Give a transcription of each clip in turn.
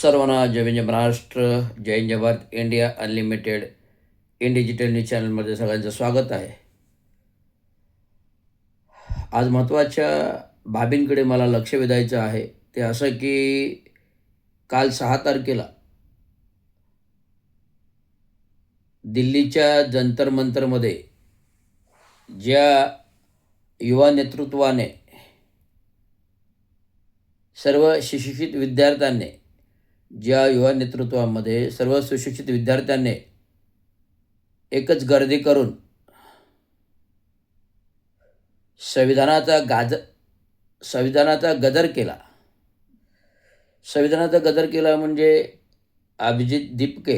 सर्वांना जय हिंद, जय महाराष्ट्र. जय हिंद, जय Bharat. India unlimited in digital news चॅनलमध्ये सगळ्यांचं स्वागत आहे. आज महत्त्वाच्या बाबींकडे मला लक्ष वेधायचं आहे. ते असं की काल 6 तारखेला दिल्लीच्या जंतर मंतरमध्ये ज्या युवा नेतृत्वाने सर्व सुशिक्षित विद्यार्थ्यांनी ज्या युवा नेतृत्वामध्ये सर्व सुशिक्षित विद्यार्थ्यांनी एकच गर्दी करून संविधानाचा गदर केला. संविधानाचा गदर केला म्हणजे अभिजित दीपके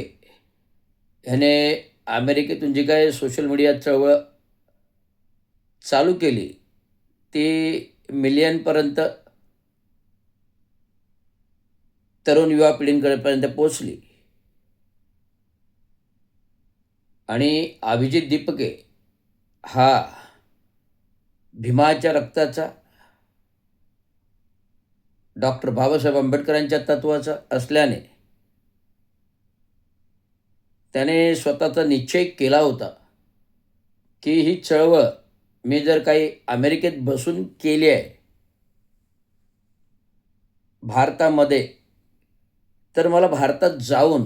ह्याने अमेरिकेतून जी काही सोशल मीडिया चळवळ चालू केली ती मिलियनपर्यंत तरुण युवा पिढींकडेपर्यंत पोचली. आणि अभिजित दीपके हा भीमाच्या रक्ताचा, डॉक्टर बाबासाहेब आंबेडकरांच्या तत्त्वाचा असल्याने त्याने स्वतःचा निश्चय केला होता की ही चळवळ मी जर काही अमेरिकेत बसून केली आहे भारतामध्ये, तर मला भारतात जाऊन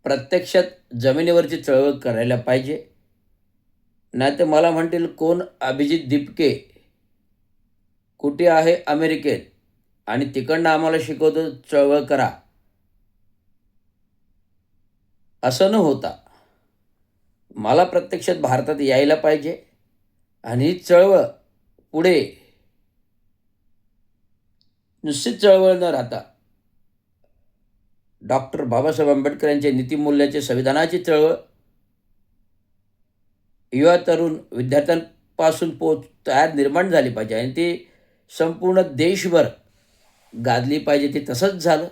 प्रत्यक्षात जमिनीवरची चळवळ करायला पाहिजे. नाहीतर मला म्हणतील कोण अभिजित दीपके, कुठे आहे अमेरिकेत आणि तिकडनं आम्हाला शिकवतो चळवळ करा. असं न होता मला प्रत्यक्षात भारतात यायला पाहिजे आणि ही चळवळ पुढे नुसतीच चळवळ न राहता डॉक्टर बाबासाहेब आंबेडकर यांच्या नीतिमूल्याचे संविधानाची चळवळ युवा तरुण विद्यार्थ्यांपासून तयार निर्माण झाली पाहिजे आणि ती संपूर्ण देशभर गाजली पाहिजे. ते तसंच झालं.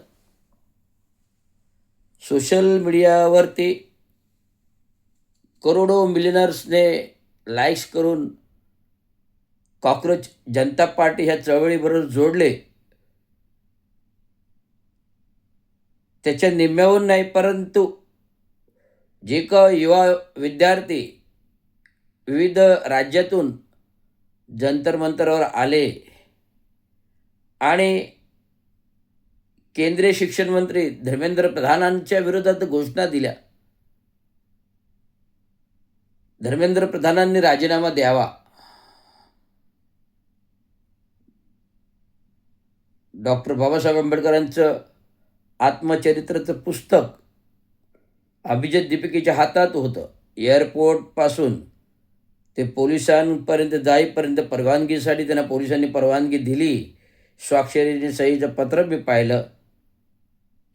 सोशल मीडियावरती करोडो मिलियनर्सने लाईक्स करून कॉक्रोच जनता पार्टी ह्या चळवळीबरोबर जोडले. त्याच्या निम्म्याहून नाही, परंतु जे का युवा विद्यार्थी विविध राज्यातून जंतर मंतरवर आले आणि केंद्रीय शिक्षण मंत्री धर्मेंद्र प्रधानांच्या विरोधात घोषणा दिल्या. धर्मेंद्र प्रधानांनी राजीनामा द्यावा. डॉक्टर बाबासाहेब आंबेडकरांचं आत्मचरित्राचं पुस्तक अभिजित दीपिकेच्या हातात होतं. एअरपोर्टपासून ते पोलिसांपर्यंत जाईपर्यंत परवानगीसाठी त्यांना पोलिसांनी परवानगी दिली. स्वाक्षरीने सहीचं पत्र मी पाहिलं.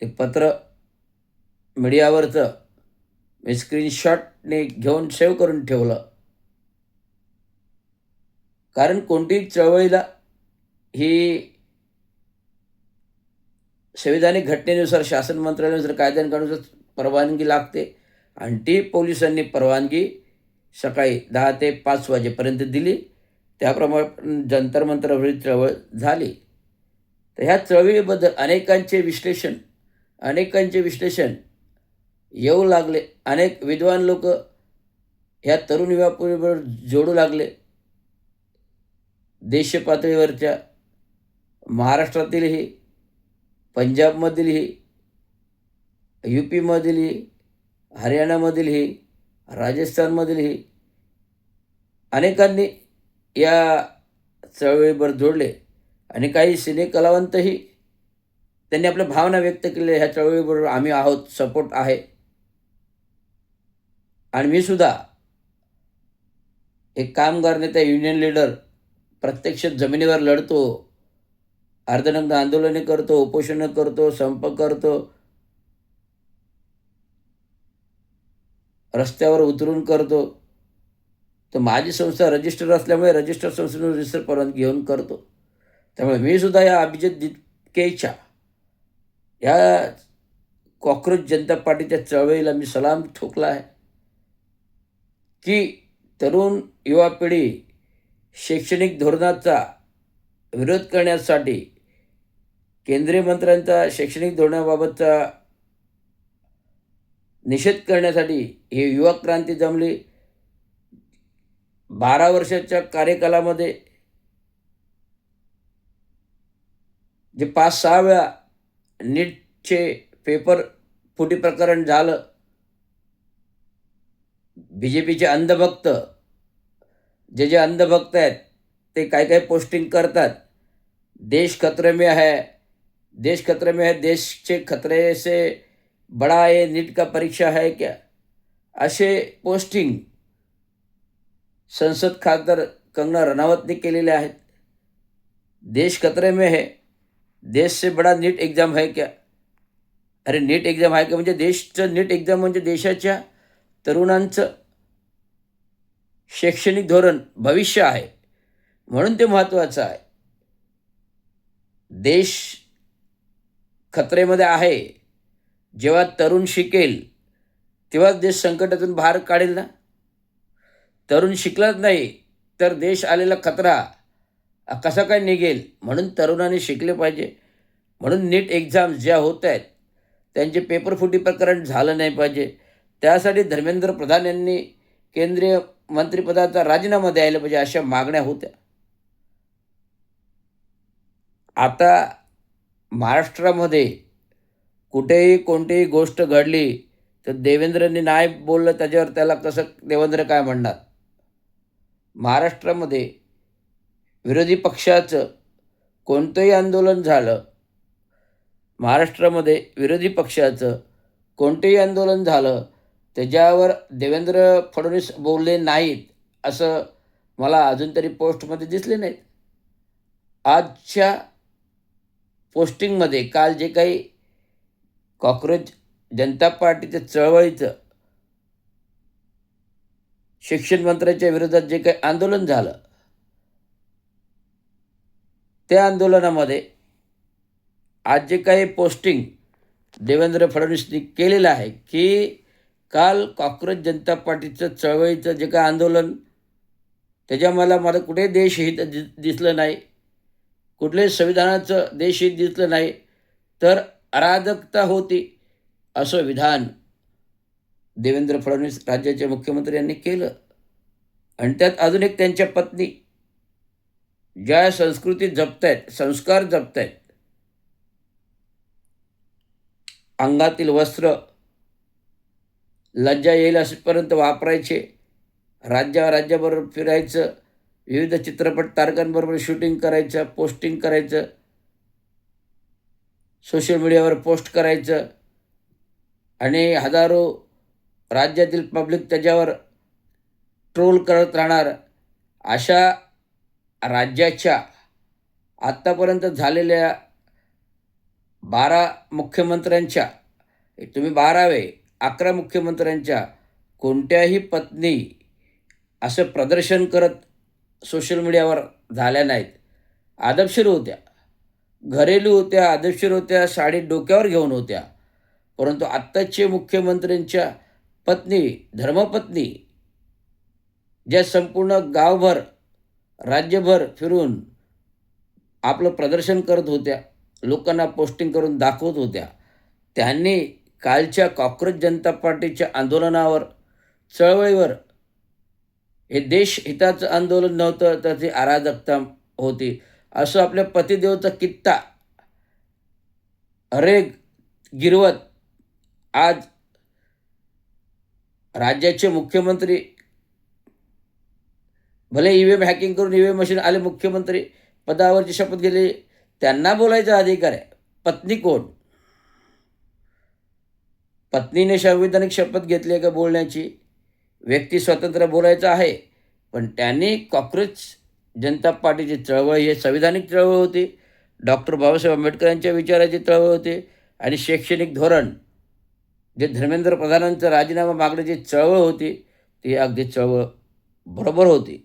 ते पत्र मीडियावरचं मी स्क्रीनशॉटने घेऊन सेव्ह करून ठेवलं. कारण कोणतीही चळवळीला ही संविधानिक घटनेनुसार, शासन मंत्रालयानुसार, कायद्यानुसार परवानगी लागते आणि ती पोलिसांनी परवानगी सकाळी 10 ते 5 वाजेपर्यंत दिली. त्याप्रमाणे जंतर मंतरवरील चळवळ झाली. तर ह्या चळवळीबद्दल अनेकांचे विश्लेषण येऊ लागले. अनेक विद्वान लोक ह्या तरुण युवा पिढीबरोबर जोडू लागले. देश पातळीवरच्या महाराष्ट्रातीलही, पंजाबमधीलही, UPमधीलही, हरियाणामधीलही, राजस्थानमधीलही अनेकांनी या चळवळीवर जोडले आणि काही सिने कलावंतही त्यांनी आपल्या भावना व्यक्त केल्या. ह्या चळवळीबरोबर आम्ही आहोत, सपोर्ट आहे. आणि मी सुद्धा एक कामगार नेता, युनियन लीडर, प्रत्यक्ष जमिनीवर लढतो, अर्धनग्न आंदोलने करतो, उपोषणं करतो, संप करतो, रस्त्यावर उतरून करतो. तर माझी संस्था रजिस्टर असल्यामुळे रजिस्टर संस्थेनं रजिस्टर परवानगी घेऊन करतो. त्यामुळे मी सुद्धा या अभिजित दीपकेच्या ह्या कॉक्रोच जनता पार्टीच्या चळवळीला मी सलाम ठोकला आहे की तरुण युवा पिढी शैक्षणिक धोरणाचा विरोध करण्यासाठी केंद्रीय मंत्र्यांचा शैक्षणिक धोरणाबाबतचा निषेध करण्यासाठी ही युवा क्रांती जमली. 12 वर्षाच्या कार्यकालामध्ये जे 5-6 वेळा नीटचे पेपर फुटी प्रकरण झालं. बी जे पीचे अंधभक्त जे अंधभक्त आहेत ते काही पोस्टिंग करतात. देश खतरे में है, देश खतरे में है, देश के खतरे से बड़ा ये नीट का परीक्षा है क्या, असे पोस्टिंग संसद खासदार कंगना रनावतने केलेले आहेत. देश खतरे में है, देश से बड़ा नीट एग्जाम है क्या. अरे नीट एक्झाम आहे का म्हणजे देशचं नीट एक्झाम म्हणजे देशाच्या तरुणांचं शैक्षणिक धोरण भविष्य आहे, म्हणून ते महत्त्वाचं आहे. देश खतरेमध्ये आहे. जेव्हा तरुण शिकेल तेव्हाच देश संकटातून बाहेर काढेल ना. तरुण शिकलाच नाही तर देश आलेला खतरा कसा काय निघेल. म्हणून तरुणांनी शिकले पाहिजे. म्हणून नीट एक्झाम ज्या होत आहेत त्यांचे पेपर फुटी प्रकरण झालं नाही पाहिजे. त्यासाठी धर्मेंद्र प्रधान यांनी केंद्रीय मंत्रिपदाचा राजीनामा द्यायला पाहिजे, अशा मागण्या होत्या. आता महाराष्ट्रामध्ये कुठेही कोणतीही गोष्ट घडली तर देवेंद्रनी नाही बोललं त्याच्यावर त्याला कसं देवेंद्र काय म्हणणार. महाराष्ट्रामध्ये विरोधी पक्षाचं कोणतंही आंदोलन झालं, महाराष्ट्रामध्ये विरोधी पक्षाचं कोणतेही आंदोलन झालं त्याच्यावर देवेंद्र फडणवीस बोलले नाहीत असं मला अजून तरी पोस्टमध्ये दिसले नाहीत. आजच्या पोस्टिंगमध्ये काल जे काही कॉक्रोच जनता पार्टीच्या चळवळीचं शिक्षण मंत्र्याच्या विरोधात जे काही आंदोलन झालं त्या आंदोलनामध्ये आज जे काही पोस्टिंग देवेंद्र फडणवीसनी केलेलं आहे की काल कॉक्रोच जनता पार्टीचं चळवळीचं जे काही आंदोलन त्याच्या मला कुठे देशहित दिसलं नाही, कुठल्याही संविधानाचं देशहित दिसलं नाही, तर अराजकता होती असं विधान देवेंद्र फडणवीस राज्याचे मुख्यमंत्री यांनी केलं. आणि त्यात अजून एक त्यांच्या पत्नी ज्या संस्कृती जपतायत, संस्कार जपतायत, अंगातील वस्त्र लज्जा येईल असेपर्यंत वापरायचे, राज्याबरोबर फिरायचं, विविध चित्रपट तारकांबरोबर शूटिंग करायचं, पोस्टिंग करायचं, सोशल मीडियावर पोस्ट करायचं आणि हजारो राज्यातील पब्लिक त्याच्यावर ट्रोल करत राहणार. अशा राज्याच्या आत्तापर्यंत झालेल्या 12 मुख्यमंत्र्यांच्या, तुम्ही 11 मुख्यमंत्र्यांच्या कोणत्याही पत्नी असं प्रदर्शन करत सोशल मीडियावर झाल्या नाहीत. आदबशीर होत्या, घरेलू होत्या, आदबशीर होत्या, साडी डोक्यावर घेऊन होत्या. परंतु आत्ताचे मुख्यमंत्र्यांच्या पत्नी, धर्मपत्नी ज्या संपूर्ण गावभर राज्यभर फिरून आपलं प्रदर्शन करत होत्या, लोकांना पोस्टिंग करून दाखवत होत्या, त्यांनी कालच्या कॉक्रोच जनता पार्टीच्या आंदोलनावर, चळवळीवर, हे देशहिताचं आंदोलन नव्हतं तर ती अराजकता होती असं आपल्या पतिदेवचा कित्ता अरेग गिरवत आज राज्याचे मुख्यमंत्री, भले EVM हॅकिंग करून EVM मशीन आले, मुख्यमंत्री पदावरची शपथ घेतली, त्यांना बोलायचा अधिकार आहे. पत्नी कोण? पत्नीने संविधानिक शपथ घेतली आहे का बोलण्याची? व्यक्ती स्वतंत्र बोलायचं आहे. पण त्यांनी कॉक्रोच जनता पार्टीची चळवळ ही संविधानिक चळवळ होती, डॉक्टर बाबासाहेब आंबेडकरांच्या विचाराची चळवळ होती आणि शैक्षणिक धोरण जे धर्मेंद्र प्रधानांचा राजीनामा मागण्याची चळवळ होती ती अगदी चळवळ बरोबर होती.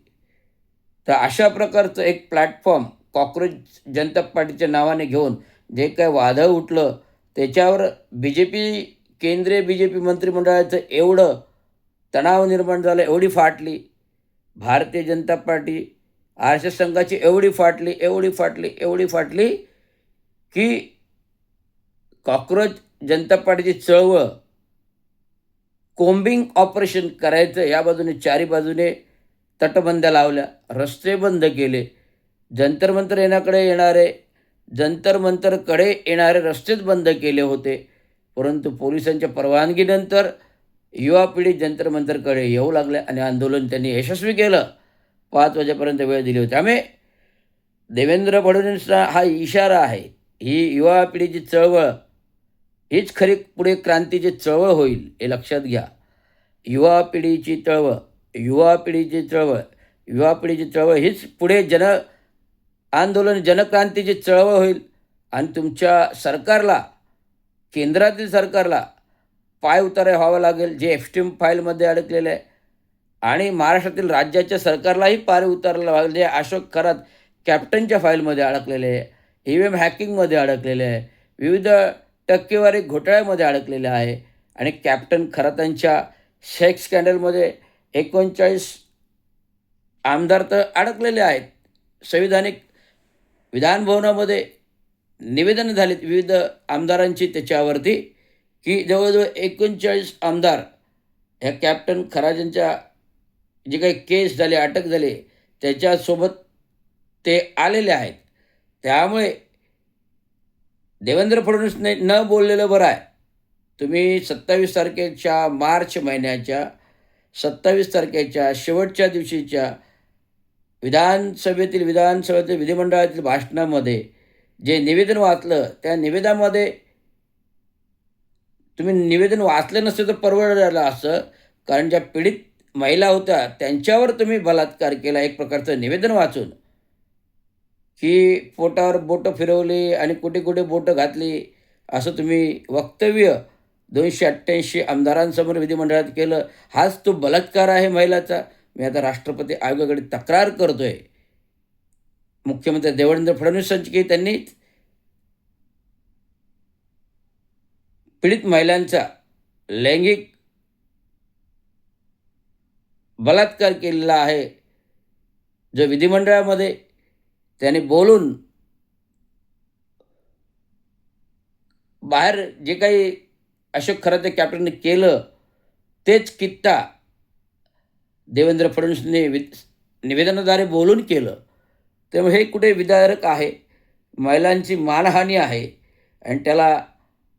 तर अशा प्रकारचं एक प्लॅटफॉर्म कॉक्रोच जनता पार्टीच्या नावाने घेऊन जे काय वादळ उठलं त्याच्यावर केंद्रीय BJP मंत्रिमंडळाचं एवढं तणाव निर्माण झालं, एवढी फाटली. भारतीय जनता पार्टी RSS संघाची एवढी फाटली की कॉक्रोच जनता पार्टीची चळवळ कोम्बिंग ऑपरेशन करायचं, या बाजूने चारी बाजूने तटबंद्या लावल्या, रस्ते बंद केले, जंतर मंतर येणारे जंतर मंतरकडे येणारे रस्तेच बंद केले होते. परंतु पोलिसांच्या परवानगीनंतर युवा पिढी जंतर मंतरकडे येऊ लागले आणि आंदोलन त्यांनी यशस्वी केलं. 5 वाजेपर्यंत वेळ दिली होती. त्यामुळे देवेंद्र फडणवीसांचा हा इशारा आहे. ही युवा पिढीची चळवळ हीच खरी पुढे क्रांतीची चळवळ होईल, हे लक्षात घ्या. युवा पिढीची चळवळ, युवा पिढीची चळवळ, युवा पिढीची चळवळ हीच पुढे आंदोलन जनक्रांतीची चळवळ होईल आणि तुमच्या सरकारला, केंद्रातील सरकारला पायउतार व्हावं लागेल, जे एफस्टीम फाईलमध्ये अडकलेलं आहे. आणि महाराष्ट्रातील राज्याच्या सरकारलाही पाय उतारला लागेल, जे अशोक खरात कॅप्टनच्या फाईलमध्ये अडकलेले आहे, EVM हॅकिंगमध्ये अडकलेले आहे, विविध टक्केवारी घोटाळ्यामध्ये अडकलेले आहे. आणि कॅप्टन खरातांच्या सेक्स स्कॅन्डलमध्ये 39 आमदार तर अडकलेले आहेत. संविधानिक विधानभवनामध्ये निवेदन झालीत विविध आमदारांची त्याच्यावरती, की जवळजवळ 39 आमदार ह्या कॅप्टन खरातांच्या जी काही केस झाली, अटक झाली, त्याच्यासोबत ते आलेले आहेत. त्यामुळे देवेंद्र फडणवीसने न बोललेलं बरं आहे. तुम्ही 27 तारखेच्या मार्च महिन्याच्या 27 तारखेच्या शेवटच्या दिवशीच्या विधानसभेतील विधिमंडळातील भाषणामध्ये जे निवेदन वाचलं, त्या निवेदनामध्ये तुम्ही निवेदन वाचलं नसतं तर परवडलं झालं असं. कारण ज्या पीडित महिला होत्या त्यांच्यावर तुम्ही बलात्कार केला एक प्रकारचं निवेदन वाचून, की पोटावर बोटं फिरवली आणि कुठे कुठे बोटं घातली, असं तुम्ही वक्तव्य 288 आमदारांसमोर विधिमंडळात केलं. हाच तो बलात्कार आहे महिलाचा. मी आता राष्ट्रपती आयोगाकडे तक्रार करतोय. मुख्यमंत्री देवेंद्र फडणवीसांची, की त्यांनी पीडित महिलांचा लैंगिक बलात्कार केलेला आहे, जो विधिमंडळामध्ये त्याने बोलून बाहेर जे काही अशोक खराते कॅप्टनने केलं, तेच कित्ता देवेंद्र फडणवीसने निवेदनाद्वारे बोलून केलं. त्यामुळे हे कुठे विदारक आहे, महिलांची मानहानी आहे आणि त्याला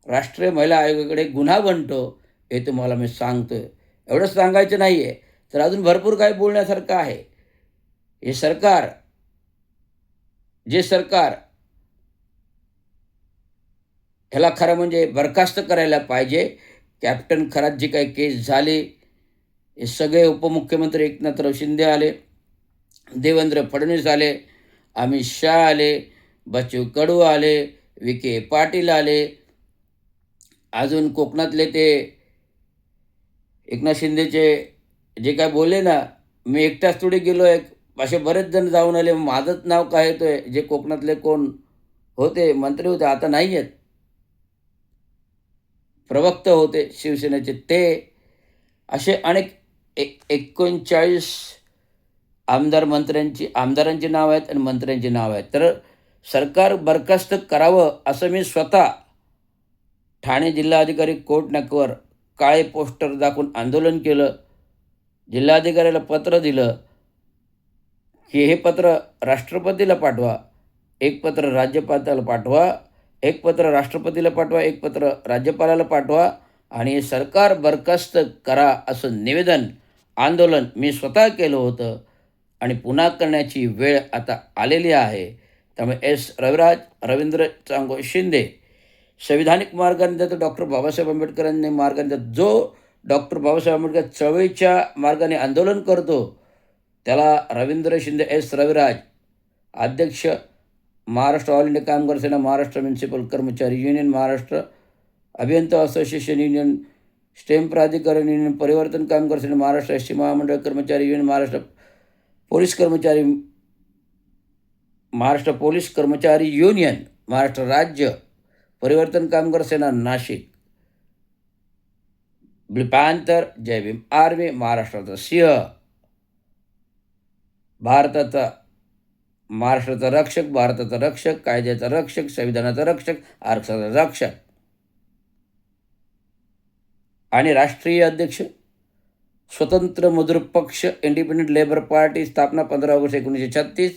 राष्ट्रीय महिला आयोगाकडे गुन्हा बनतो, हे तुम्हाला मी सांगतो आहे. एवढंच सांगायचं नाही आहे, तर अजून भरपूर काही बोलण्यासारखं आहे. हे सरकार, जे सरकार ह्याला खरं म्हणजे बरखास्त करायला पाहिजे. कॅप्टन खरात जी काही केस झाली, हे सगळे उपमुख्यमंत्री एकनाथराव शिंदे आले, देवेंद्र फडणवीस आले, अमित शाह आले, बच्चू कडू आले, विखे पाटील आले, अजून कोकणातले ते एकनाथ शिंदेचे जे काय बोलले ना, मी एकटाच थोडी गेलो आहे, असे बरेच जण जाऊन आले. माझंच नाव काय येतोय, जे कोकणातले कोण होते, मंत्री होते, आता नाही आहेत, प्रवक्ते होते शिवसेनेचे, ते असे अनेक 39 आमदारांची नावं आहेत आणि मंत्र्यांची नावं आहेत. तर सरकार बरखास्त करावं असं मी स्वतः ठाणे जिल्हाधिकारी कोर्ट नाक्यावर काळे पोस्टर दाखवून आंदोलन केलं. जिल्हाधिकाऱ्याला पत्र दिलं, की हे पत्र राष्ट्रपतीला पाठवा, एक पत्र राज्यपालाला पाठवा, एक पत्र राष्ट्रपतीला पाठवा, एक पत्र राज्यपालाला पाठवा आणि हे सरकार बरखास्त करा, असं निवेदन आंदोलन मी स्वतः केलं होतं आणि पुन्हा करण्याची वेळ आता आलेली आहे. त्यामुळे रवींद्र चांगो शिंदे संविधानिक मार्गाने जातो, डॉक्टर बाबासाहेब आंबेडकरांनी मार्गाने जातो. जो डॉक्टर बाबासाहेब आंबेडकर चळवळीच्या मार्गाने आंदोलन करतो, त्याला रविराज, अध्यक्ष महाराष्ट्र ऑल इंडिया कामगार सेना, महाराष्ट्र म्युनिसिपल कर्मचारी युनियन, महाराष्ट्र अभियंता असोसिएशन युनियन, स्टेम प्राधिकरण युनियन, परिवर्तन कामगार सेना, महाराष्ट्र एसटी महामंडळ कर्मचारी युनियन, महाराष्ट्र पोलीस कर्मचारी युनियन, महाराष्ट्र राज्य परिवर्तन कामगार सेना नाशिक, पॅंथर, जय भीम आर्मी, महाराष्ट्राचा सिंह, भारताचा महाराष्ट्राचा रक्षक, भारताचा रक्षक, कायद्याचा रक्षक, संविधानाचा रक्षक, आरक्षणाचा रक्षक आणि राष्ट्रीय अध्यक्ष स्वतंत्र मजूर पक्ष इंडिपेंडंट लेबर पार्टी स्थापना 15 ऑगस्ट 1936,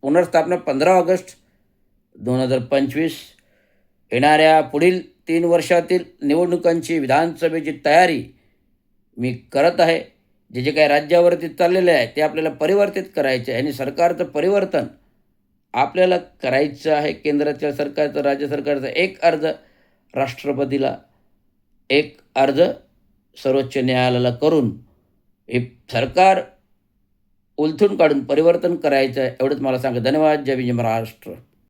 पुनर्स्थापना 15 ऑगस्ट 2025. येणाऱ्या पुढील 3 वर्षातील निवडणुकांची विधानसभेची तयारी मी करत आहे. जे जे काही राज्यावरती चाललेले आहे ते आपल्याला परिवर्तित करायचे आहे आणि सरकारचं परिवर्तन आपल्याला करायचं आहे. केंद्राच्या सरकारचं, राज्य सरकारचा एक अर्ज राष्ट्रपतीला, एक अर्ज सर्वोच्च न्यायालयाला करून हे सरकार उलथून काढून परिवर्तन करायचं आहे. एवढंच मला सांगा. धन्यवाद. जय भीम, जय महाराष्ट्र.